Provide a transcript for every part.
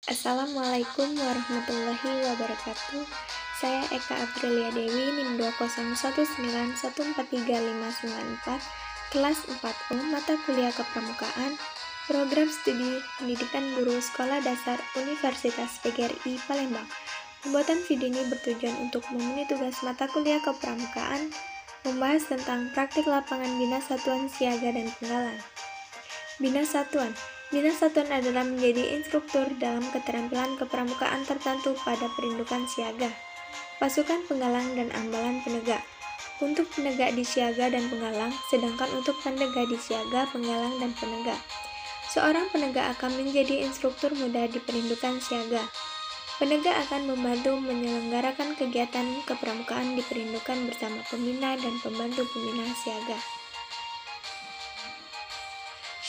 Assalamualaikum warahmatullahi wabarakatuh. Saya Eka Aprilia Dewi, NIM 20191435944, kelas 4U, mata kuliah kepramukaan, program studi pendidikan guru sekolah dasar Universitas PGRI Palembang. Pembuatan video ini bertujuan untuk memenuhi tugas mata kuliah kepramukaan, membahas tentang praktik lapangan bina satuan siaga dan penggalan. Bina satuan adalah menjadi instruktur dalam keterampilan kepramukaan tertentu pada perindukan siaga, pasukan penggalang dan ambalan penegak. Untuk penegak di siaga dan penggalang, sedangkan untuk penegak di siaga, penggalang, dan penegak. Seorang penegak akan menjadi instruktur muda di perindukan siaga. Penegak akan membantu menyelenggarakan kegiatan kepramukaan di perindukan bersama pembina dan pembantu pembina siaga.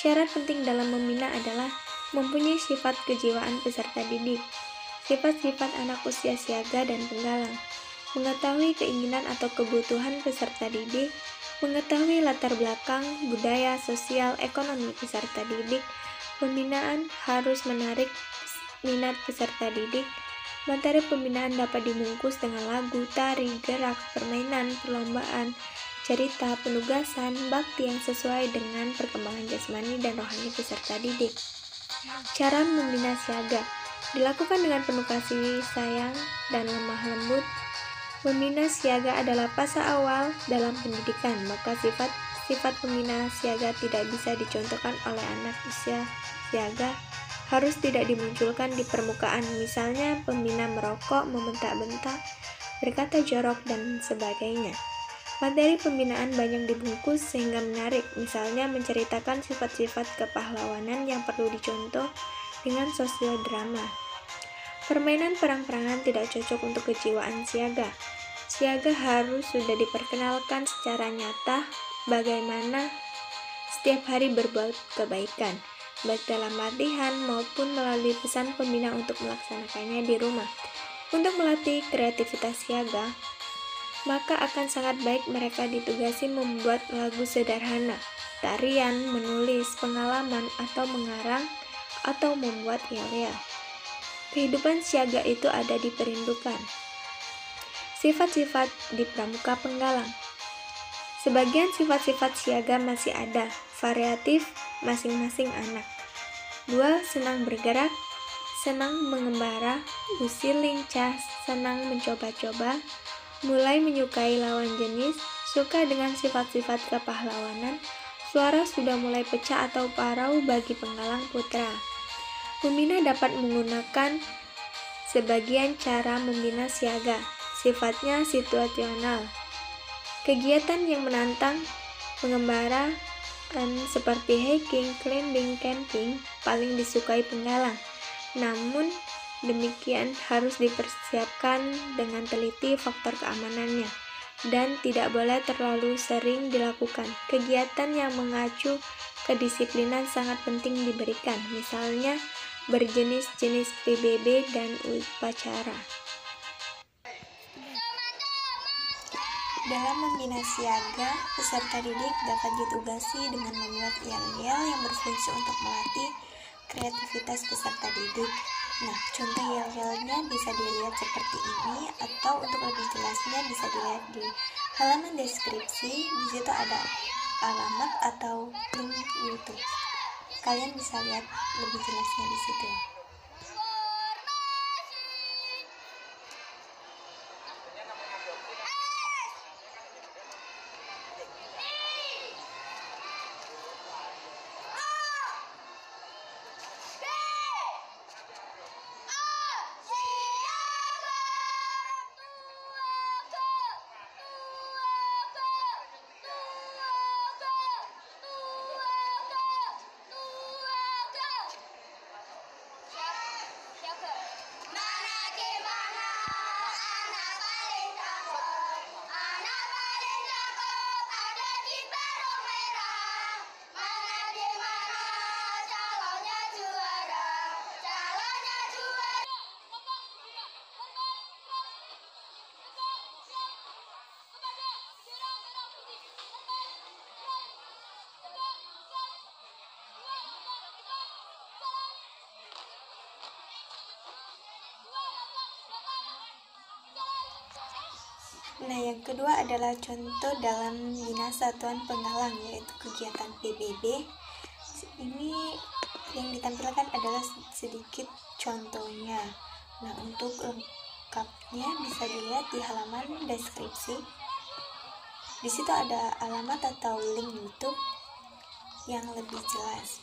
Syarat penting dalam membina adalah mempunyai sifat kejiwaan peserta didik, sifat-sifat anak usia siaga dan penggalang, mengetahui keinginan atau kebutuhan peserta didik, mengetahui latar belakang, budaya, sosial, ekonomi peserta didik. Pembinaan harus menarik minat peserta didik. Materi pembinaan dapat dibungkus dengan lagu, tari, gerak, permainan, perlombaan, cerita, penugasan, bakti yang sesuai dengan perkembangan jasmani dan rohani peserta didik. Cara membina siaga dilakukan dengan penuh kasih sayang dan lemah lembut. Membina siaga adalah fase awal dalam pendidikan, maka sifat pembina siaga tidak bisa dicontohkan oleh anak usia siaga, harus tidak dimunculkan di permukaan, misalnya pembina merokok, membentak-bentak, berkata jorok, dan sebagainya. Materi pembinaan banyak dibungkus sehingga menarik, misalnya menceritakan sifat-sifat kepahlawanan yang perlu dicontoh dengan sosiodrama. Permainan perang-perangan tidak cocok untuk kejiwaan siaga. Siaga harus sudah diperkenalkan secara nyata bagaimana setiap hari berbuat kebaikan, baik dalam latihan maupun melalui pesan pembina untuk melaksanakannya di rumah. Untuk melatih kreativitas siaga, maka akan sangat baik mereka ditugasi membuat lagu sederhana, tarian, menulis, pengalaman, atau mengarang, atau membuat yel-yel. Kehidupan siaga itu ada di perindukan. Sifat-sifat di pramuka penggalang. Sebagian sifat-sifat siaga masih ada, variatif masing-masing anak. 2. Senang bergerak, senang mengembara, usil lincah, senang mencoba-coba, mulai menyukai lawan jenis, suka dengan sifat-sifat kepahlawanan, suara sudah mulai pecah atau parau bagi penggalang putra. Pembina dapat menggunakan sebagian cara membina siaga, sifatnya situasional. Kegiatan yang menantang, mengembara, seperti hiking, climbing, camping, paling disukai penggalang. Namun, demikian harus dipersiapkan dengan teliti faktor keamanannya dan tidak boleh terlalu sering dilakukan. Kegiatan yang mengacu kedisiplinan sangat penting diberikan, misalnya berjenis-jenis PBB dan upacara. Dalam membina siaga, peserta didik dapat ditugasi dengan membuat yel-yel yang berfungsi untuk melatih kreativitas peserta didik. Nah, contoh yel-yelnya bisa dilihat seperti ini, atau untuk lebih jelasnya bisa dilihat di halaman deskripsi. Di situ ada alamat atau link YouTube. Kalian bisa lihat lebih jelasnya di situ. Nah, yang kedua adalah contoh dalam Bina Satuan Penggalang, yaitu kegiatan PBB. Ini yang ditampilkan adalah sedikit contohnya. Nah, untuk lengkapnya bisa dilihat di halaman deskripsi. Di situ ada alamat atau link YouTube yang lebih jelas.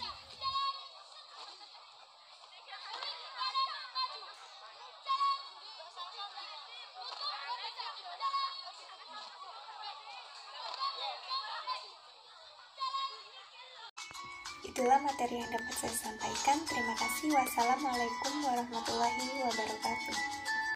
Itulah materi yang dapat saya sampaikan. Terima kasih. Wassalamualaikum warahmatullahi wabarakatuh.